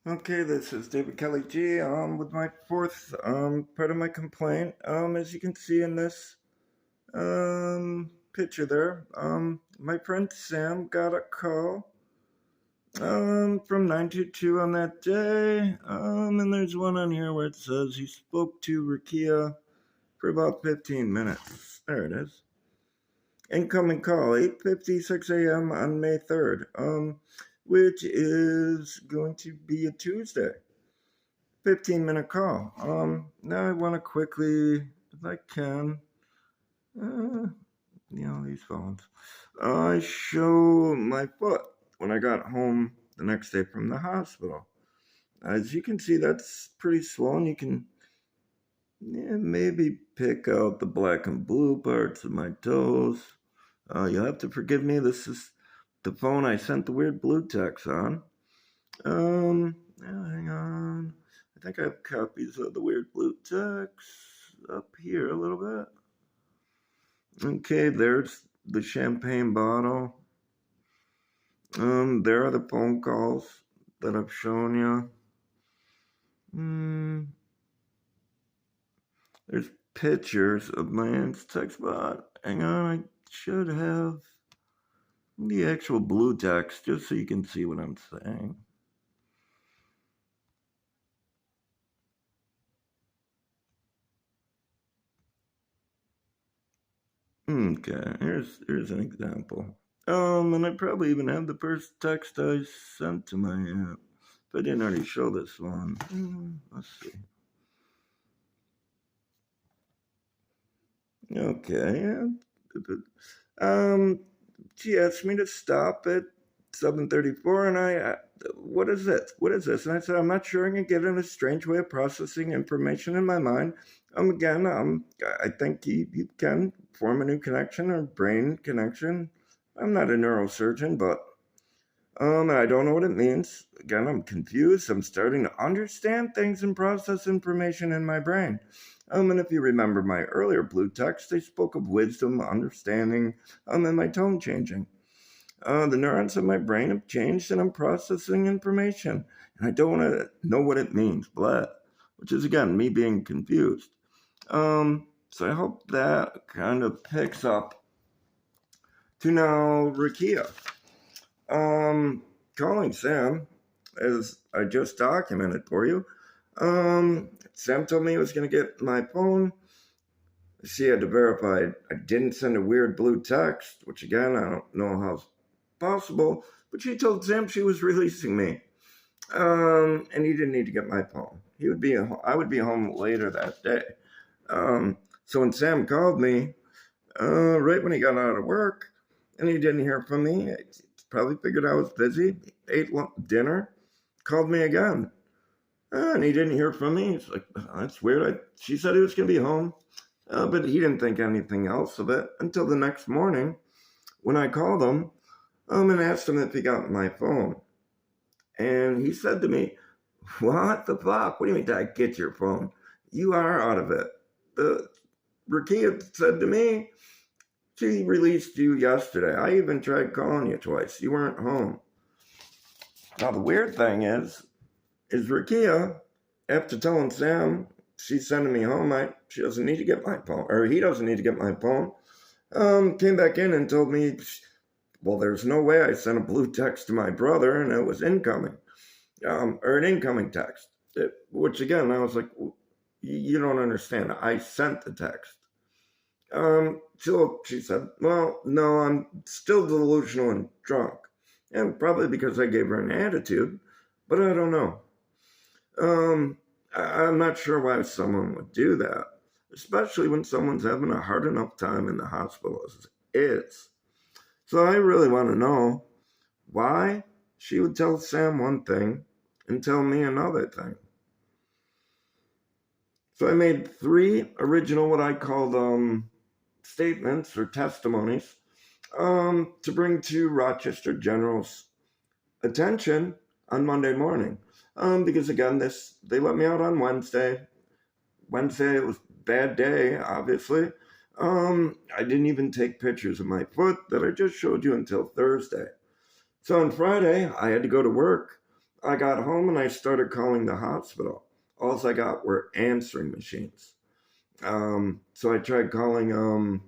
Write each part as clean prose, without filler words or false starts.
Okay, this is David Kelly G. With my fourth part of my complaint. As you can see in this picture there, my friend Sam got a call from 922 on that day. And there's one on here where it says he spoke to Rakia for about 15 minutes. There it is. Incoming call, 8:56 a.m. on May 3rd. Which is going to be a Tuesday. 15-minute call. Now I want to quickly, if I can, these phones. I show my foot when I got home the next day from the hospital. As you can see, that's pretty swollen. You can maybe pick out the black and blue parts of my toes. You'll have to forgive me. This is the phone I sent the weird blue text on. Hang on. I think I have copies of the weird blue text up here a little bit. Okay, there's the champagne bottle. There are the phone calls that I've shown you. There's pictures of my aunt's text bot. Hang on, I should have the actual blue text just so you can see what I'm saying. Okay, here's an example. And I probably even have the first text I sent to my aunt. If I didn't already show this one. Let's see. Okay. She asked me to stop at 7:34, and what is it? What is this? And I said, I'm not sure I can get in a strange way of processing information in my mind. Again, I think you can form a new connection or brain connection. I'm not a neurosurgeon, but and I don't know what it means. Again, I'm confused. I'm starting to understand things and process information in my brain. And if you remember my earlier blue text, I spoke of wisdom, understanding, and my tone changing. The neurons of my brain have changed, and I'm processing information, and I don't want to know what it means. Blah, which is again me being confused. So I hope that kind of picks up to now Rakia. Calling Sam, as I just documented for you. Sam told me he was going to get my phone. She had to verify I didn't send a weird blue text, which again, I don't know how's possible, but she told Sam she was releasing me. And he didn't need to get my phone. I would be home later that day. So when Sam called me, right when he got out of work, and he didn't hear from me, he probably figured I was busy, ate dinner, called me again. And he didn't hear from me. He's like, that's weird. She said he was going to be home, but he didn't think anything else of it until the next morning when I called him and asked him if he got my phone. And he said to me, what the fuck? What do you mean, Dad, get your phone? You are out of it. Rakia said to me, she released you yesterday. I even tried calling you twice. You weren't home. Now, the weird thing is Rakia, after telling Sam she's sending me home, she doesn't need to get my phone, or he doesn't need to get my phone, came back in and told me, well, there's no way I sent a blue text to my brother, and it was incoming, or an incoming text, which again, I was like, you don't understand. I sent the text. So she said, well, no, I'm still delusional and drunk, and probably because I gave her an attitude, but I don't know. I'm not sure why someone would do that, especially when someone's having a hard enough time in the hospital as it is. So I really want to know why she would tell Sam one thing and tell me another thing. So I made 3 original, what I called statements or testimonies, to bring to Rochester General's attention on Monday morning. Because again, they let me out on Wednesday. Wednesday, it was a bad day, obviously. I didn't even take pictures of my foot that I just showed you until Thursday. So on Friday, I had to go to work. I got home and I started calling the hospital. All I got were answering machines. So I tried calling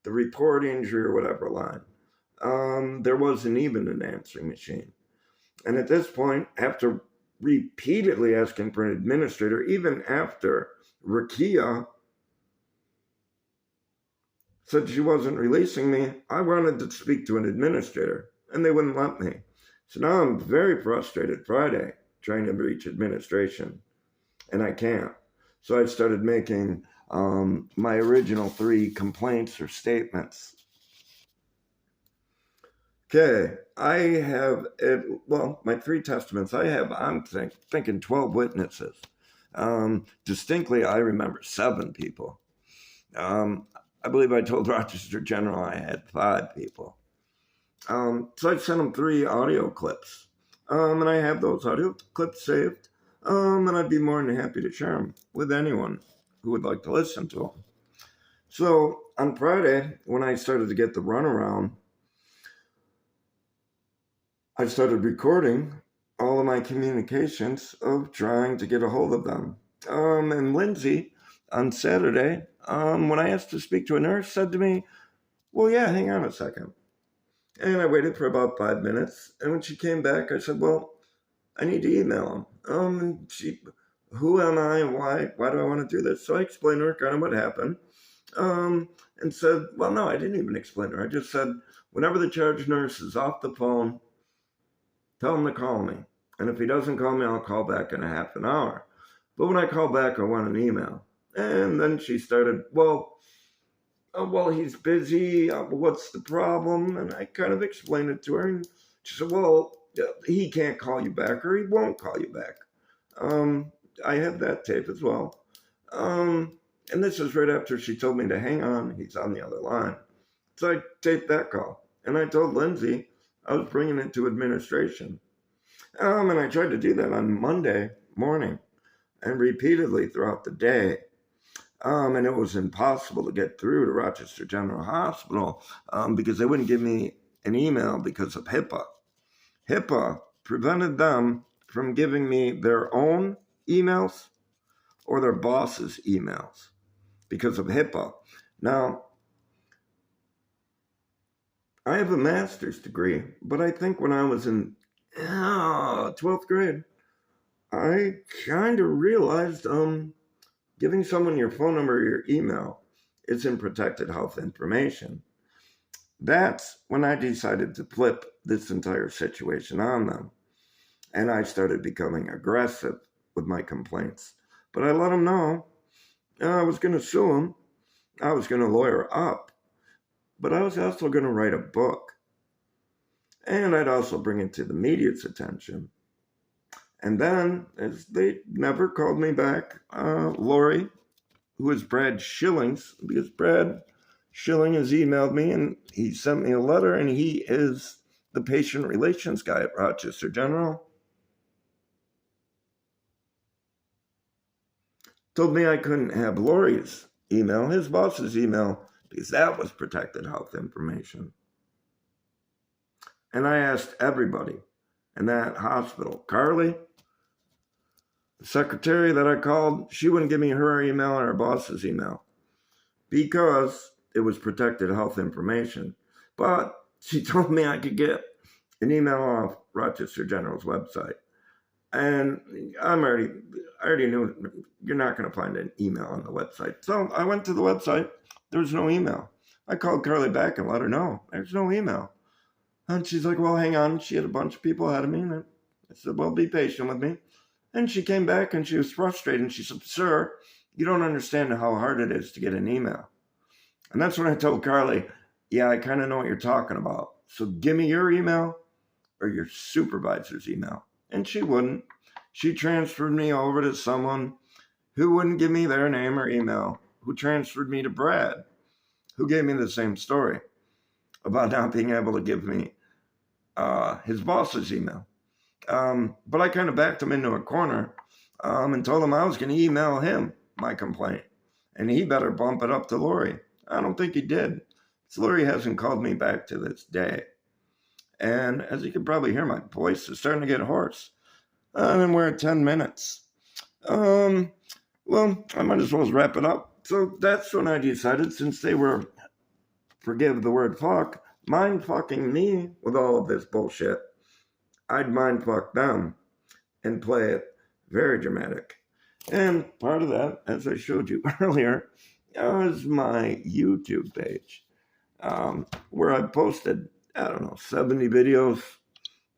the report injury or whatever line. There wasn't even an answering machine. And at this point, after repeatedly asking for an administrator, even after Rakia said she wasn't releasing me, I wanted to speak to an administrator, and they wouldn't let me. So now I'm very frustrated Friday trying to reach administration, and I can't. So I started making my original 3 complaints or statements. Okay, I have, my 3 testaments. I'm thinking 12 witnesses. Distinctly, I remember 7 people. I believe I told Rochester General I had 5 people. So I sent them 3 audio clips. And I have those audio clips saved. And I'd be more than happy to share them with anyone who would like to listen to them. So on Friday, when I started to get the runaround, I started recording all of my communications of trying to get a hold of them. And Lindsay, on Saturday, when I asked to speak to a nurse, said to me, well, yeah, hang on a second. And I waited for about 5 minutes. And when she came back, I said, well, I need to email him. Who am I? Why do I want to do this? So I explained to her kind of what happened. And said, well, no, I didn't even explain to her. I just said, whenever the charge nurse is off the phone, tell him to call me. And if he doesn't call me, I'll call back in a half an hour. But when I call back, I want an email. And then she started, well, he's busy. What's the problem? And I kind of explained it to her. And she said, well, he can't call you back or he won't call you back. I have that tape as well. And this is right after she told me to hang on. He's on the other line. So I taped that call. And I told Lindsay I was bringing it to administration. And I tried to do that on Monday morning and repeatedly throughout the day. And it was impossible to get through to Rochester General Hospital because they wouldn't give me an email because of HIPAA. HIPAA prevented them from giving me their own emails or their boss's emails because of HIPAA. Now, I have a master's degree, but I think when I was in 12th grade, I kind of realized giving someone your phone number or your email isn't protected health information. That's when I decided to flip this entire situation on them. And I started becoming aggressive with my complaints. But I let them know I was going to sue them. I was going to lawyer up. But I was also going to write a book. And I'd also bring it to the media's attention. And then, as they never called me back, Lori, who is Brad Schilling's, because Brad Schilling has emailed me and he sent me a letter, and he is the patient relations guy at Rochester General, told me I couldn't have Lori's email, his boss's email, because that was protected health information. And I asked everybody in that hospital. Carly, the secretary that I called, she wouldn't give me her email or her boss's email because it was protected health information. But she told me I could get an email off Rochester General's website. And I already knew you're not going to find an email on the website. So I went to the website. There was no email. I called Carly back and let her know there's no email. And she's like, well, hang on. She had a bunch of people ahead of me. And I said, well, be patient with me. And she came back and she was frustrated. And she said, sir, you don't understand how hard it is to get an email. And that's when I told Carly, yeah, I kind of know what you're talking about. So give me your email or your supervisor's email. And she wouldn't. She transferred me over to someone who wouldn't give me their name or email, who transferred me to Brad, who gave me the same story about not being able to give me his boss's email. But I kind of backed him into a corner and told him I was going to email him my complaint. And he better bump it up to Lori. I don't think he did. So Lori hasn't called me back to this day. And as you can probably hear, my voice is starting to get hoarse. And we're at 10 minutes. Well, I might as well wrap it up. So that's when I decided, since they were, forgive the word fuck, mind fucking me with all of this bullshit, I'd mind fuck them and play it very dramatic. And part of that, as I showed you earlier, is my YouTube page, where I posted, 70 videos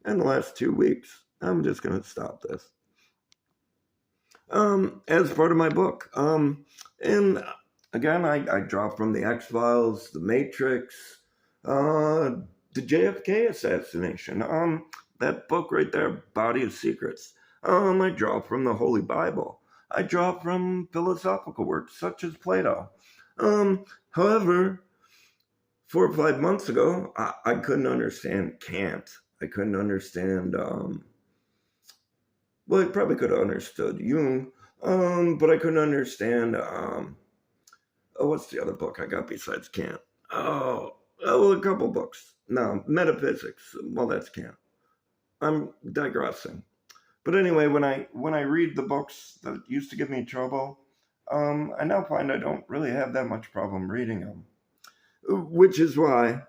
in the last 2 weeks. I'm just going to stop this. As part of my book. And again, I draw from the X-Files, the Matrix, the JFK assassination. That book right there, Body of Secrets. I draw from the Holy Bible. I draw from philosophical works such as Plato. However, 4 or 5 months ago, I couldn't understand Kant. I couldn't understand, well, I probably could have understood Jung, but I couldn't understand, what's the other book I got besides Kant? Well, a couple books. No, metaphysics. Well, that's Kant. I'm digressing. But anyway, when I read the books that used to give me trouble, I now find I don't really have that much problem reading them. Which is why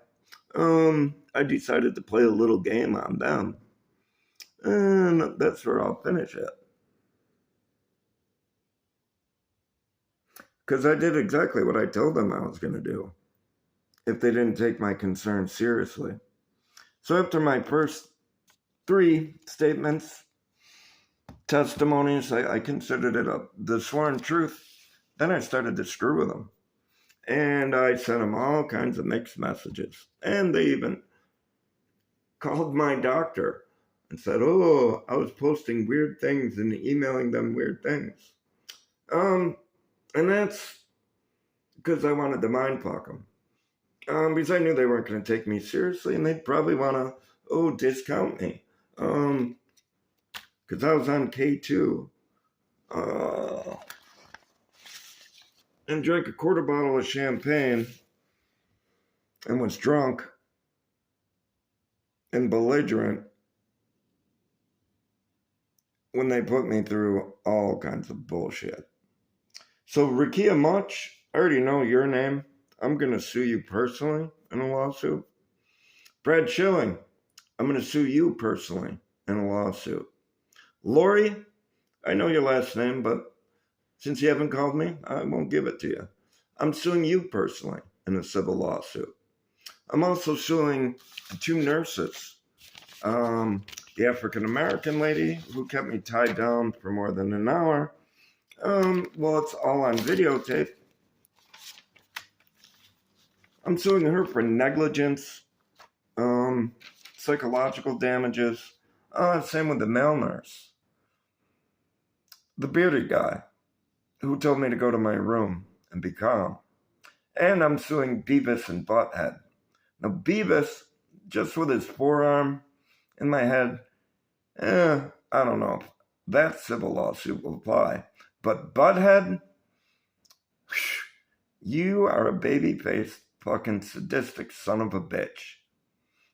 I decided to play a little game on them. And that's where I'll finish it. Because I did exactly what I told them I was going to do, if they didn't take my concerns seriously. So after my first 3 statements, testimonies, I considered it the sworn truth. Then I started to screw with them. And I sent them all kinds of mixed messages. And they even called my doctor and said, oh, I was posting weird things and emailing them weird things. And that's because I wanted to mind fuck them. Because I knew they weren't going to take me seriously, and they'd probably want to, discount me. Because I was on K2. And drank a quarter bottle of champagne and was drunk and belligerent when they put me through all kinds of bullshit. So, Rakia Much, I already know your name. I'm going to sue you personally in a lawsuit. Brad Schilling, I'm going to sue you personally in a lawsuit. Lori, I know your last name, but since you haven't called me, I won't give it to you. I'm suing you personally in a civil lawsuit. I'm also suing 2 nurses. The African-American lady who kept me tied down for more than an hour. Well, it's all on videotape. I'm suing her for negligence, psychological damages. Same with the male nurse. The bearded guy who told me to go to my room and be calm. And I'm suing Beavis and Butthead. Now, Beavis, just with his forearm in my head, I don't know if that civil lawsuit will apply. But Butthead, you are a baby-faced fucking sadistic son of a bitch.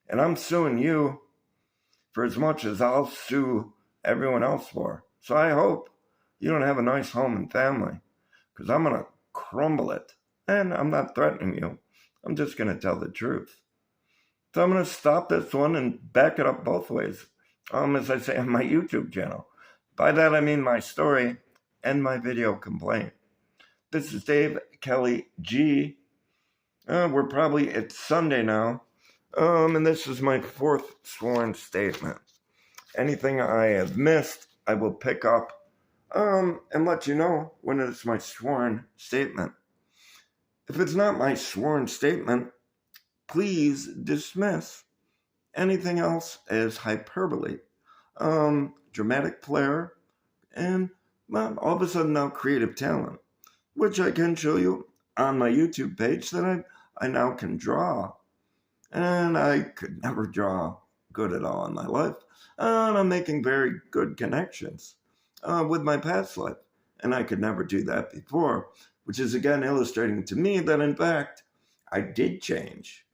And I'm suing you for as much as I'll sue everyone else for. So I hope you don't have a nice home and family, because I'm going to crumble it. And I'm not threatening you. I'm just going to tell the truth. So I'm going to stop this one and back it up both ways. As I say on my YouTube channel. By that I mean my story and my video complaint. This is Dave Kelly G. It's Sunday now. And this is my 4th sworn statement. Anything I have missed, I will pick up and let you know when it's my sworn statement. If it's not my sworn statement, please dismiss. Anything else is hyperbole, dramatic flair, and all of a sudden now creative talent, which I can show you on my YouTube page that I now can draw. And I could never draw good at all in my life. And I'm making very good connections with my past life. And I could never do that before, which is again illustrating to me that in fact, I did change.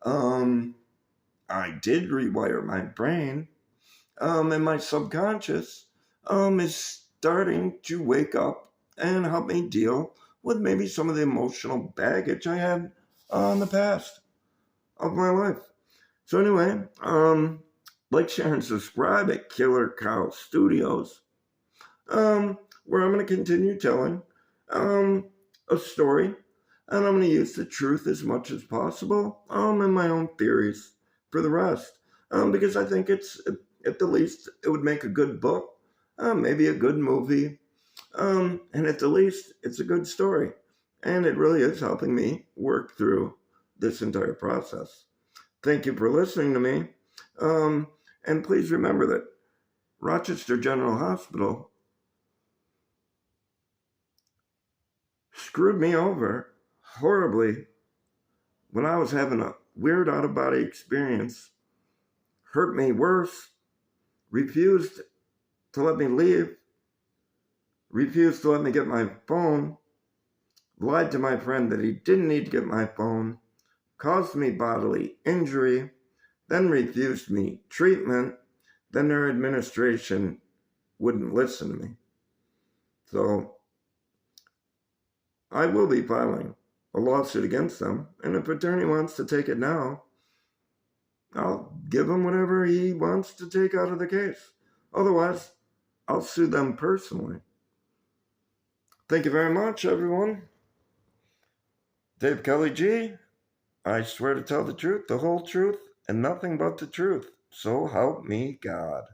I did rewire my brain. and my subconscious is starting to wake up and help me deal with maybe some of the emotional baggage I had in the past of my life. So anyway, like, share, and subscribe at Killer Cow Studios, where I'm going to continue telling a story, and I'm going to use the truth as much as possible, and my own theories for the rest, because I think it's, at the least, it would make a good book, maybe a good movie, and at the least, it's a good story, and it really is helping me work through this entire process. Thank you for listening to me. And please remember that Rochester General Hospital screwed me over horribly when I was having a weird out of body experience, hurt me worse, refused to let me leave, refused to let me get my phone, lied to my friend that he didn't need to get my phone, caused me bodily injury, then refused me treatment, then their administration wouldn't listen to me. So I will be filing a lawsuit against them, and if attorney wants to take it now, I'll give him whatever he wants to take out of the case. Otherwise, I'll sue them personally. Thank you very much, everyone. Dave Kelly G. I swear to tell the truth, the whole truth, and nothing but the truth. So help me God.